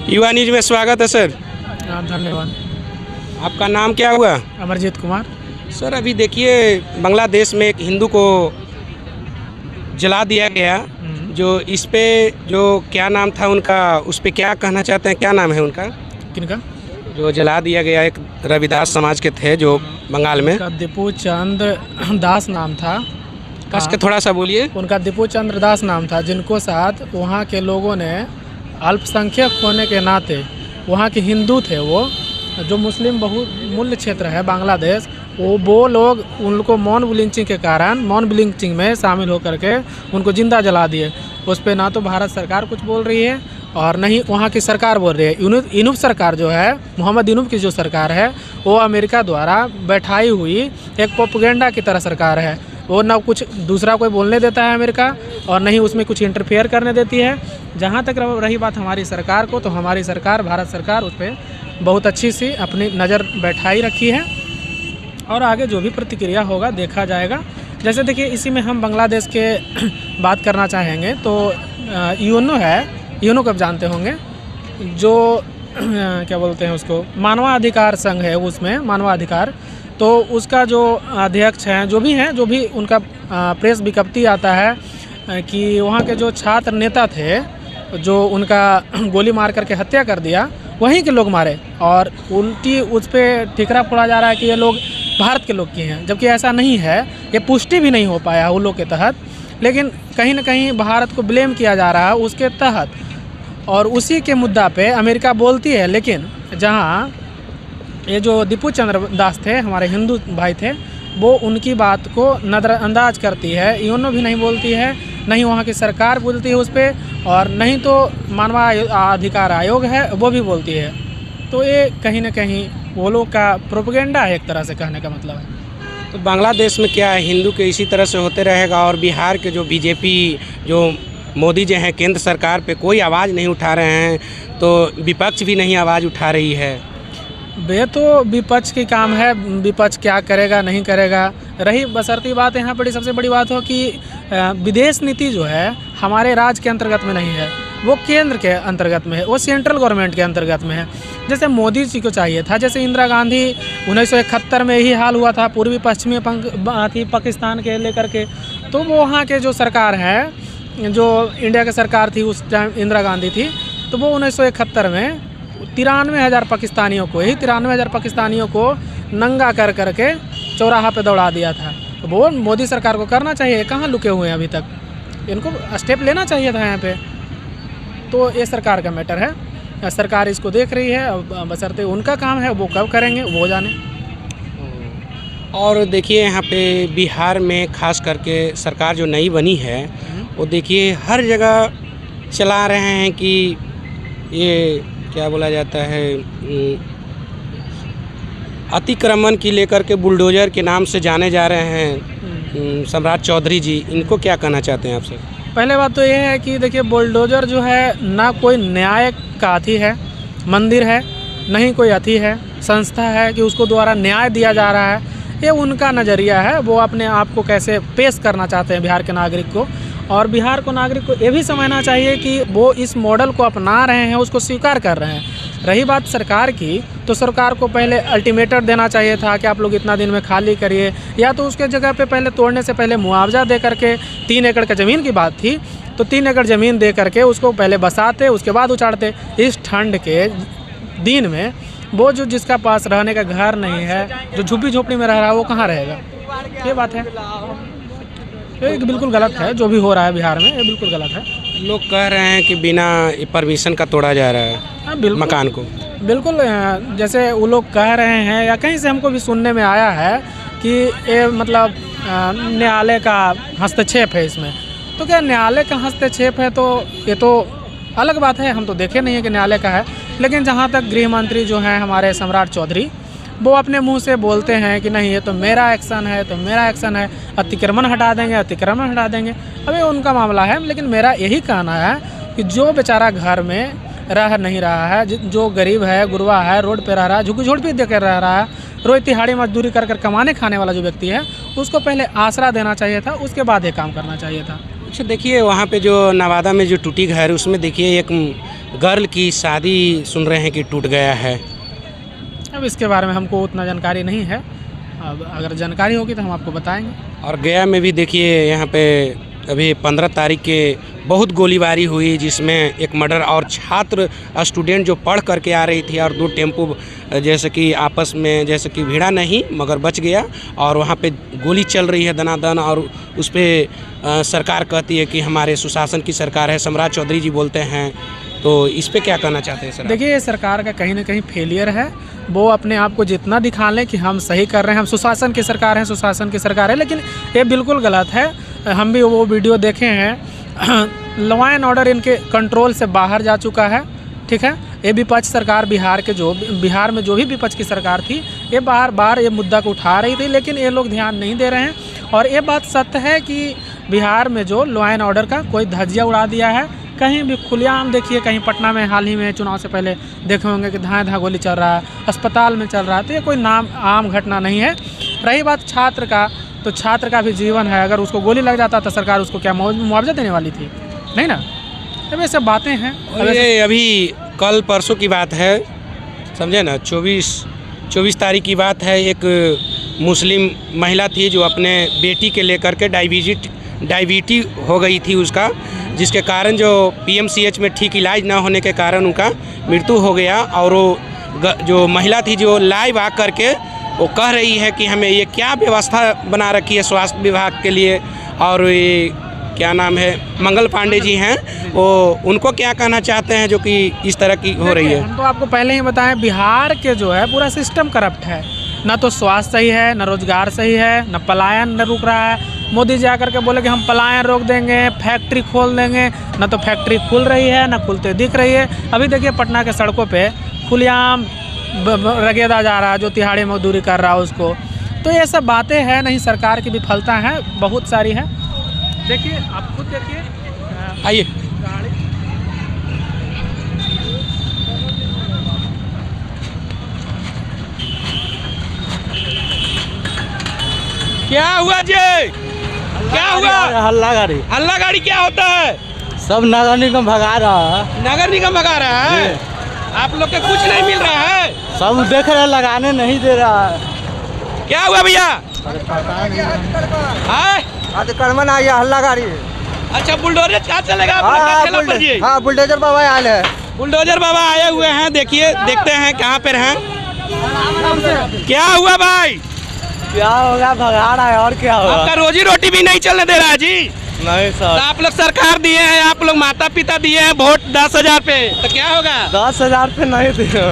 युवा न्यूज में स्वागत है सर। धन्यवाद। आपका नाम क्या हुआ? अमरजीत कुमार। सर अभी देखिए बांग्लादेश में एक हिंदू को जला दिया गया, जो इस पे जो क्या नाम था उनका, उस पे क्या कहना चाहते हैं? क्या नाम है उनका? किनका? जो जला दिया गया एक रविदास समाज के थे जो बंगाल में। उनका दीपू चंद्र दास नाम था। कस के थोड़ा सा बोलिए। उनका दीपू चंद्र दास नाम था, जिनको साथ वहाँ के लोगों ने अल्पसंख्यक होने के नाते, वहाँ के हिंदू थे वो, जो मुस्लिम बहुमूल्य क्षेत्र है बांग्लादेश, वो लोग उनको मौन लिंचिंग के कारण मौन लिंचिंग में शामिल होकर के उनको जिंदा जला दिए। उस पर ना तो भारत सरकार कुछ बोल रही है और नहीं वहाँ की सरकार बोल रही है। इनूफ सरकार जो है, मोहम्मद इनूफ की जो सरकार है, वो अमेरिका द्वारा बैठाई हुई एक प्रोपेगेंडा की तरह सरकार है। वो ना कुछ दूसरा कोई बोलने देता है अमेरिका, और नहीं उसमें कुछ इंटरफेयर करने देती है। जहाँ तक रही बात हमारी सरकार को, तो हमारी सरकार, भारत सरकार, उस पर बहुत अच्छी सी अपनी नज़र बैठाई रखी है और आगे जो भी प्रतिक्रिया होगा देखा जाएगा। जैसे देखिए इसी में हम बांग्लादेश के बात करना चाहेंगे तो यूएनओ है, यूएनओ को आप जानते होंगे, जो क्या बोलते हैं उसको, मानवाधिकार संघ है, उसमें मानवाधिकार, तो उसका जो अध्यक्ष हैं, जो भी उनका प्रेस विज्ञप्ति आता है कि वहाँ के जो छात्र नेता थे, जो उनका गोली मार करके हत्या कर दिया, वहीं के लोग मारे, और उल्टी उस पर ठिकरा फोड़ा जा रहा है कि ये लोग भारत के लोग किए हैं, जबकि ऐसा नहीं है। ये पुष्टि भी नहीं हो पाया उन लोग के तहत, लेकिन कहीं ना कहीं भारत को ब्लेम किया जा रहा है उसके तहत, और उसी के मुद्दा पे अमेरिका बोलती है। लेकिन जहाँ ये जो दीपू चंद्र दास थे, हमारे हिंदू भाई थे, वो उनकी बात को नज़रअंदाज करती है। यूएनओ भी नहीं बोलती है, नहीं वहाँ की सरकार बोलती है उस पर, और नहीं तो मानवाधिकार आयोग है वो भी बोलती है। तो ये कहीं ना कहीं वो लोग का प्रोपेगेंडा है, एक तरह से कहने का मतलब है। तो बांग्लादेश में क्या है, हिंदू के इसी तरह से होते रहेगा? और बिहार के जो बीजेपी, जो मोदी जी हैं, केंद्र सरकार पे कोई आवाज़ नहीं उठा रहे हैं, तो विपक्ष भी नहीं आवाज़ उठा रही है। वे तो विपक्ष की काम है, विपक्ष क्या करेगा नहीं करेगा। रही बशर्ती बात यहाँ पर सबसे बड़ी बात हो कि विदेश नीति जो है हमारे राज्य के अंतर्गत में नहीं है, वो केंद्र के अंतर्गत में है, वो सेंट्रल गवर्नमेंट के अंतर्गत में है। जैसे मोदी जी को चाहिए था, जैसे इंदिरा गांधी 1971 में यही हाल हुआ था पूर्वी पश्चिमी पाकिस्तान के लेकर के, तो वो वहाँ के जो सरकार है, जो इंडिया की सरकार थी उस टाइम इंदिरा गांधी थी, तो वो 1971 में 93,000 पाकिस्तानियों को, यही 93,000 पाकिस्तानियों को नंगा कर करके चौराहा पे दौड़ा दिया था। तो वो मोदी सरकार को करना चाहिए, कहाँ लुके हुए हैं अभी तक, इनको स्टेप लेना चाहिए था यहाँ पे। तो ये सरकार का मैटर है, सरकार इसको देख रही है, बशर्ते उनका काम है, वो कब करेंगे वो जाने। और देखिए यहाँ पे बिहार में खास करके सरकार जो नई बनी है, वो देखिए हर जगह चला रहे हैं कि ये क्या बोला जाता है, अतिक्रमण की लेकर के बुलडोजर के नाम से जाने जा रहे हैं सम्राट चौधरी जी। इनको क्या कहना चाहते हैं आपसे? पहले बात तो ये है कि देखिए बुलडोजर जो है ना कोई न्याय का अथी है, मंदिर है, नहीं कोई अथी है, संस्था है कि उसको द्वारा न्याय दिया जा रहा है। ये उनका नज़रिया है, वो अपने आप को कैसे पेश करना चाहते हैं बिहार के नागरिक को। और बिहार को नागरिक को ये भी समझना चाहिए कि वो इस मॉडल को अपना रहे हैं, उसको स्वीकार कर रहे हैं। रही बात सरकार की, तो सरकार को पहले अल्टीमेटम देना चाहिए था कि आप लोग इतना दिन में खाली करिए, या तो उसके जगह पे पहले तोड़ने से पहले मुआवजा दे करके, 3 एकड़ का ज़मीन की बात थी तो 3 एकड़ ज़मीन दे करके उसको पहले बसाते, उसके बाद उचाड़ते। इस ठंड के दिन में वो जो जिसका पास रहने का घर नहीं है, जो झुग्गी झोपड़ी में रह रहा है, वो कहाँ रहेगा? ये बात है, ये बिल्कुल गलत है जो भी हो रहा है बिहार में, ये बिल्कुल गलत है। लोग कह रहे हैं कि बिना परमिशन का तोड़ा जा रहा है मकान को। बिल्कुल, जैसे वो लोग कह रहे हैं, या कहीं से हमको भी सुनने में आया है कि ये मतलब न्यायालय का हस्तक्षेप है इसमें। तो क्या न्यायालय का हस्तक्षेप है, तो ये तो अलग बात है, हम तो देखे नहीं है कि न्यायालय का है। लेकिन जहाँ तक गृह मंत्री जो हैं हमारे सम्राट चौधरी, वो अपने मुंह से बोलते हैं कि नहीं ये तो मेरा एक्शन है, तो मेरा एक्शन है, अतिक्रमण हटा देंगे, अतिक्रमण हटा देंगे। अब ये उनका मामला है, लेकिन मेरा यही कहना है कि जो बेचारा घर में रह नहीं रहा है, जो गरीब है, गुरबा है, रोड पे रह रहा है, झुग्गी झोपड़ी देकर रह रहा है, रोज तिहाड़ी मजदूरी कर कर कमाने खाने वाला जो व्यक्ति है, उसको पहले आसरा देना चाहिए था, उसके बाद ये काम करना चाहिए था। अच्छा देखिए, वहाँ पे जो नवादा में जो टूटी घर, उसमें देखिए एक गर्ल की शादी सुन रहे हैं कि टूट गया है। अब इसके बारे में हमको उतना जानकारी नहीं है, अब अगर जानकारी होगी तो हम आपको बताएंगे। और गया में भी देखिए यहाँ पे अभी 15 तारीख के बहुत गोलीबारी हुई, जिसमें एक मर्डर और छात्र स्टूडेंट जो पढ़ करके आ रही थी और 2 टेम्पो जैसे कि आपस में जैसे कि भिड़ा नहीं मगर बच गया, और वहाँ पे गोली चल रही है दनादन, और उस पर सरकार कहती है कि हमारे सुशासन की सरकार है, सम्राट चौधरी जी बोलते हैं। तो इस पे क्या कहना चाहते हैं सर? देखिए, ये सरकार का कहीं ना कहीं फेलियर है। वो अपने आप को जितना दिखा लें कि हम सही कर रहे हैं, हम सुशासन की सरकार है, सुशासन की सरकार है, लेकिन ये बिल्कुल गलत है। हम भी वो वीडियो देखे हैं, लॉ एंड ऑर्डर इनके कंट्रोल से बाहर जा चुका है। ठीक है, ये विपक्ष सरकार बिहार में जो भी विपक्ष की सरकार थी, ये बार बार ये मुद्दा को उठा रही थी, लेकिन ये लोग ध्यान नहीं दे रहे हैं। और ये बात सत्य है कि बिहार में जो लॉ एंड ऑर्डर का कोई धज्जिया उड़ा दिया है। कहीं भी खुलेआम देखिए, कहीं पटना में हाल ही में चुनाव से पहले देखे होंगे कि धाए गोली चल रहा है, अस्पताल में चल रहा है। तो ये कोई आम घटना नहीं है। रही बात छात्र का, तो छात्र का भी जीवन है, अगर उसको गोली लग जाता तो सरकार उसको क्या मुआवजा देने वाली थी? नहीं ना। अब ये सब बातें हैं। ये अभी कल परसों की बात है, समझे ना, 24 तारीख की बात है। एक मुस्लिम महिला थी जो अपने बेटी के लेकर के डायबिटी हो गई थी उसका, जिसके कारण जो PMCH में ठीक इलाज ना होने के कारण उनका मृत्यु हो गया। और वो जो महिला थी जो लाइव आ करके वो कह रही है कि हमें ये क्या व्यवस्था बना रखी है स्वास्थ्य विभाग के लिए, और ये क्या नाम है, मंगल पांडे जी हैं, वो उनको क्या कहना चाहते हैं जो कि इस तरह की हो रही है? हम तो आपको पहले ही बताएं, बिहार के जो है पूरा सिस्टम करप्ट है। ना तो स्वास्थ्य सही है, ना रोजगार सही है, ना पलायन न रुक रहा है। मोदी जी आकर के बोले कि हम पलायन रोक देंगे, फैक्ट्री खोल देंगे, ना तो फैक्ट्री खुल रही है ना खुलते दिख रही है। अभी देखिए पटना के सड़कों पे खुलेआम रगेदा जा रहा है, जो तिहाड़ी मजदूरी कर रहा है उसको। तो ये सब बातें हैं, नहीं सरकार की विफलता है, बहुत सारी है। देखिए, आप खुद देखिए, आइए। क्या हुआ जी? क्या हुआ? हल्ला गाड़ी क्या होता है? सब नगर निगम भगा रहा है। नगर निगम भगा रहा है? आप लोग के कुछ नहीं मिल रहा है? सब देख रहे, लगाने नहीं दे रहा है। क्या हुआ भैया? कर्मन आई है, हल्ला गाड़ी। अच्छा, बुलडोजर क्या चलेगा? हाँ, बुलडोजर बाबा आए हैं। बुलडोजर बाबा आए हुए हैं। देखिए, देखते हैं कहाँ पे हैं। क्या हुआ भाई? क्या होगा, भगा रहा है, और क्या होगा? आपका रोजी रोटी भी नहीं चलने दे रहा है जी? नहीं सर। तो आप लोग सरकार दिए हैं, आप लोग माता पिता दिए हैं वोट 10,000 पे, तो क्या होगा? 10,000 पे नहीं दिए,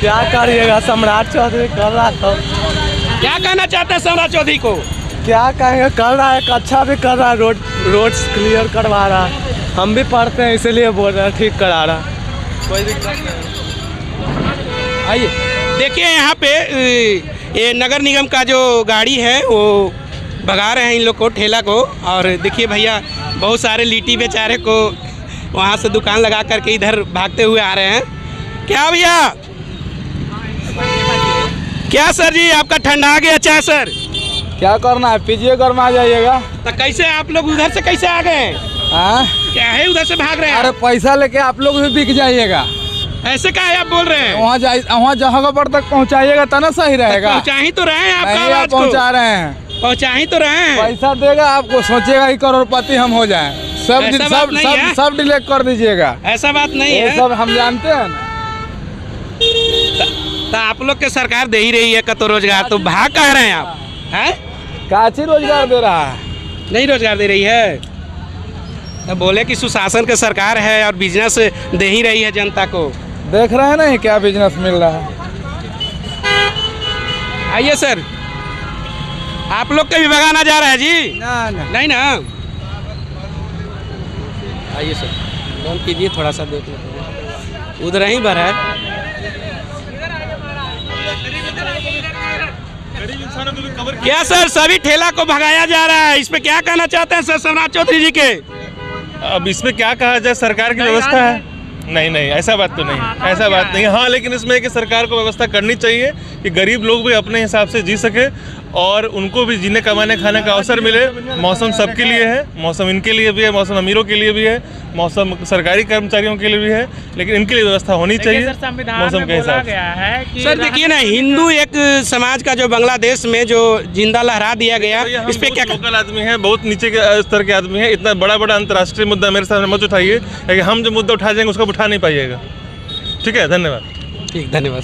क्या करिएगा? सम्राट चौधरी कर रहा था। क्या कहना चाहते हैं सम्राट चौधरी को? क्या कहेंगे, कर रहा है, अच्छा भी कर रहा है, रोड क्लियर करवा रहा है। हम भी पढ़ते हैं इसीलिए बोल रहे हैं, ठीक करा रहा है, कोई दिक्कत नहीं। आइए, देखिए यहाँ पे ये नगर निगम का जो गाड़ी है वो भगा रहे हैं इन लोग को, ठेला को। और देखिए भैया, बहुत सारे लीटी बेचारे को वहाँ से दुकान लगा करके इधर भागते हुए आ रहे हैं। क्या भैया? क्या सर जी, आपका ठंडा आ गया चाय सर? क्या करना है, पीजिए, गरमा जाइएगा। तो कैसे आप लोग उधर से कैसे आ गए? क्या है, उधर से भाग रहे हैं? अरे पैसा लेके आप लोग भी बिक जाइएगा। ऐसे क्या है आप बोल रहे हैं? वहाँ जगह पर तक पहुँचाइएगा तो ना सही रहेगा। पहुँचा ही तो रहे हैं, आपका आवाज को पहुँचा रहे हैं, पहुँचा ही तो रहे हैं। पैसा देगा आपको, सोचेगा कि करोड़पति हम हो जाएं। सब डिलीट कर दीजिएगा। ऐसा बात नहीं है, सब हम जानते हैं ना। तो आप लोग के सरकार दे ही रही है कतो रोजगार, तो भाग कह रहे हैं आप? हैं? काची रोजगार दे रहा है? नहीं रोजगार दे रही है, तो बोले कि सुशासन की सरकार है और बिजनेस दे ही रही है जनता को। देख रहे हैं ना क्या बिजनेस मिल रहा है। आइए सर, आप लोग के भी भगाना जा रहा है जी? नहीं ना। आइए सर, फोन कीजिए, थोड़ा सा देख लेते हैं, उधर ही भर है। क्या सर, सभी ठेला को भगाया जा रहा है, इस पे क्या कहना चाहते हैं सर सम्राट चौधरी जी के? अब इसमें क्या कहा जाए, सरकार की व्यवस्था है। नहीं, ऐसा बात तो नहीं, ऐसा बात नहीं। हाँ, लेकिन इसमें कि सरकार को व्यवस्था करनी चाहिए कि गरीब लोग भी अपने हिसाब से जी सके और उनको भी जीने कमाने खाने का अवसर मिले। मौसम सबके लिए है, मौसम इनके लिए भी है, मौसम अमीरों के लिए भी है, मौसम सरकारी कर्मचारियों के लिए भी है, लेकिन इनके लिए व्यवस्था होनी चाहिए मौसम के हिसाब से। सर देखिए ना, हिंदू एक समाज का जो बांग्लादेश में जो जिंदा लहरा दिया गया, इस पे क्या लोकल आदमी है, बहुत नीचे के स्तर के आदमी है, इतना बड़ा बड़ा अंतर्राष्ट्रीय मुद्दा मेरे सामने मत उठाइए, क्योंकि हम जो मुद्दा उठा जाएंगे उसको उठा नहीं पाइएगा। ठीक है, धन्यवाद। ठीक, धन्यवाद।